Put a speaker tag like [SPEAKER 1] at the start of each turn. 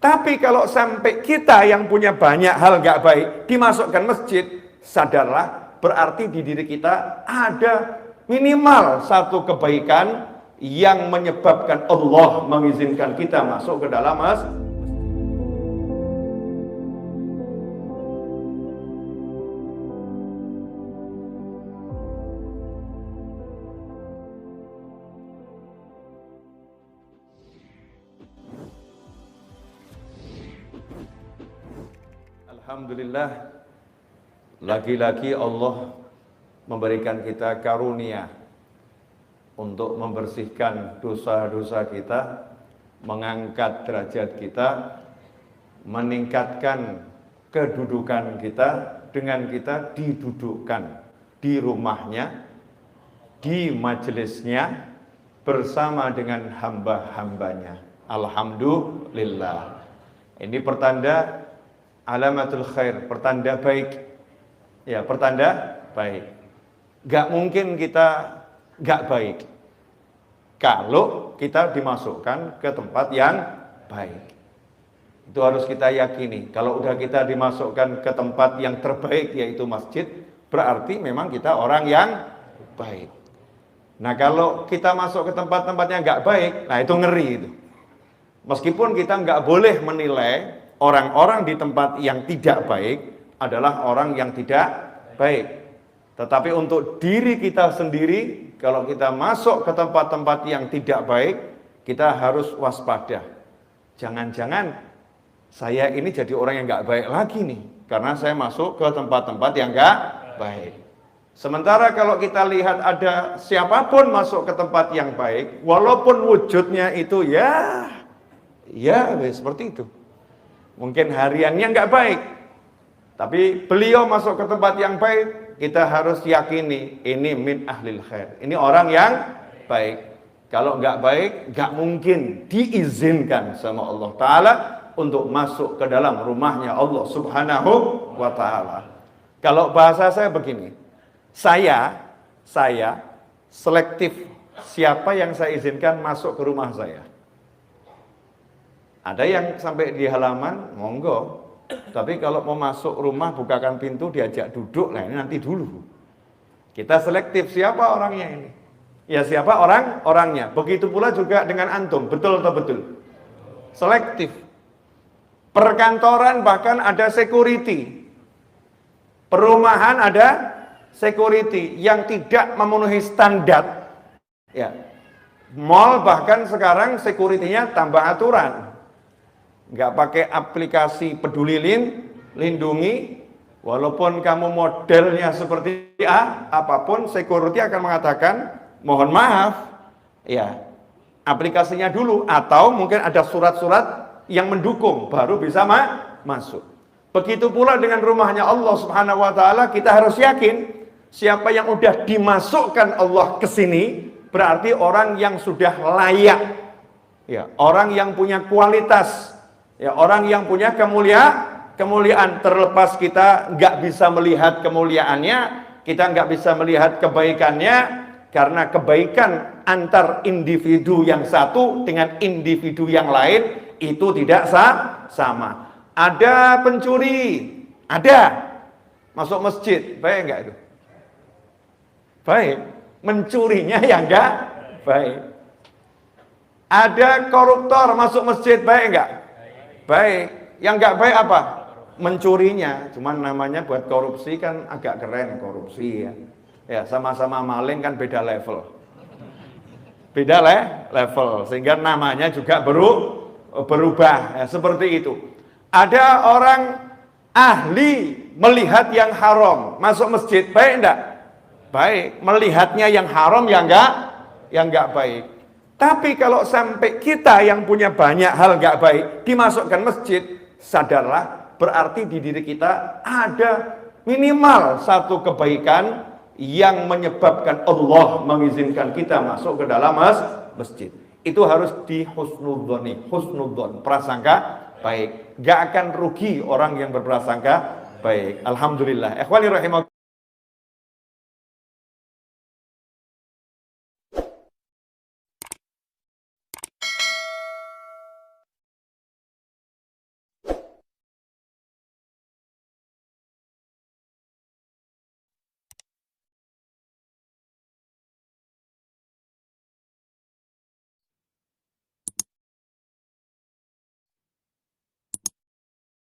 [SPEAKER 1] Tapi kalau sampai kita yang punya banyak hal gak baik dimasukkan masjid, sadarlah berarti di diri kita ada minimal satu kebaikan yang menyebabkan Allah mengizinkan kita masuk ke dalam masjid. Alhamdulillah, lagi-lagi Allah memberikan kita karunia untuk membersihkan dosa-dosa kita, mengangkat derajat kita, meningkatkan kedudukan kita dengan kita didudukkan di rumahnya, di majelisnya bersama dengan hamba-hambanya. Alhamdulillah. Ini pertanda alamatul khair, pertanda baik. Ya, pertanda baik. Gak mungkin kita gak baik kalau kita dimasukkan ke tempat yang baik. Itu harus kita yakini. Kalau udah kita dimasukkan ke tempat yang terbaik, yaitu masjid, berarti memang kita orang yang baik. Nah, kalau kita masuk ke tempat-tempat yang gak baik, nah itu ngeri itu. Meskipun kita gak boleh menilai orang-orang di tempat yang tidak baik adalah orang yang tidak baik. Tetapi untuk diri kita sendiri, kalau kita masuk ke tempat-tempat yang tidak baik, kita harus waspada. Jangan-jangan saya ini jadi orang yang gak baik lagi nih, karena saya masuk ke tempat-tempat yang gak baik. Sementara kalau kita lihat ada siapapun masuk ke tempat yang baik, walaupun wujudnya itu ya seperti itu. Mungkin hariannya nggak baik, tapi beliau masuk ke tempat yang baik, kita harus yakini ini min ahlil khair, ini orang yang baik. Kalau nggak baik, nggak mungkin diizinkan sama Allah Ta'ala untuk masuk ke dalam rumahnya Allah Subhanahu wa Ta'ala. Kalau bahasa saya begini, saya selektif siapa yang saya izinkan masuk ke rumah saya. Ada yang sampai di halaman, monggo. Tapi kalau mau masuk rumah, bukakan pintu, diajak duduk, nah ini nanti dulu. Kita selektif siapa orangnya ini. Ya siapa orangnya. Begitu pula juga dengan antum, betul atau betul? Selektif. Perkantoran bahkan ada security. Perumahan ada security yang tidak memenuhi standar. Ya. Mall bahkan sekarang security-nya tambah aturan. Nggak pakai aplikasi peduli lindungi, walaupun kamu modelnya seperti apapun, security akan mengatakan, mohon maaf, ya, aplikasinya dulu, atau mungkin ada surat-surat yang mendukung, baru bisa masuk. Begitu pula dengan rumahnya Allah Subhanahu wa Ta'ala, kita harus yakin, siapa yang udah dimasukkan Allah ke sini, berarti orang yang sudah layak, ya, orang yang punya kualitas, ya, orang yang punya kemuliaan. Terlepas kita nggak bisa melihat kemuliaannya, kita nggak bisa melihat kebaikannya, karena kebaikan antar individu yang satu dengan individu yang lain itu tidak sama. Ada pencuri, ada masuk masjid, baik nggak itu? Baik. Mencurinya yang nggak baik. Ada koruptor masuk masjid, baik nggak? Baik. Yang nggak baik apa? Mencurinya. Cuman namanya buat korupsi kan agak keren, korupsi ya. Ya, sama-sama maling kan beda level. Beda level, sehingga namanya juga berubah. Ya, seperti itu. Ada orang ahli melihat yang haram masuk masjid, baik enggak? Baik. Melihatnya yang haram yang enggak baik. Tapi kalau sampai kita yang punya banyak hal gak baik dimasukkan masjid, sadarlah berarti di diri kita ada minimal satu kebaikan yang menyebabkan Allah mengizinkan kita masuk ke dalam masjid. Itu harus di husnudzon, prasangka baik. Gak akan rugi orang yang berprasangka baik. Alhamdulillah. Ikhwani rahimakumullah.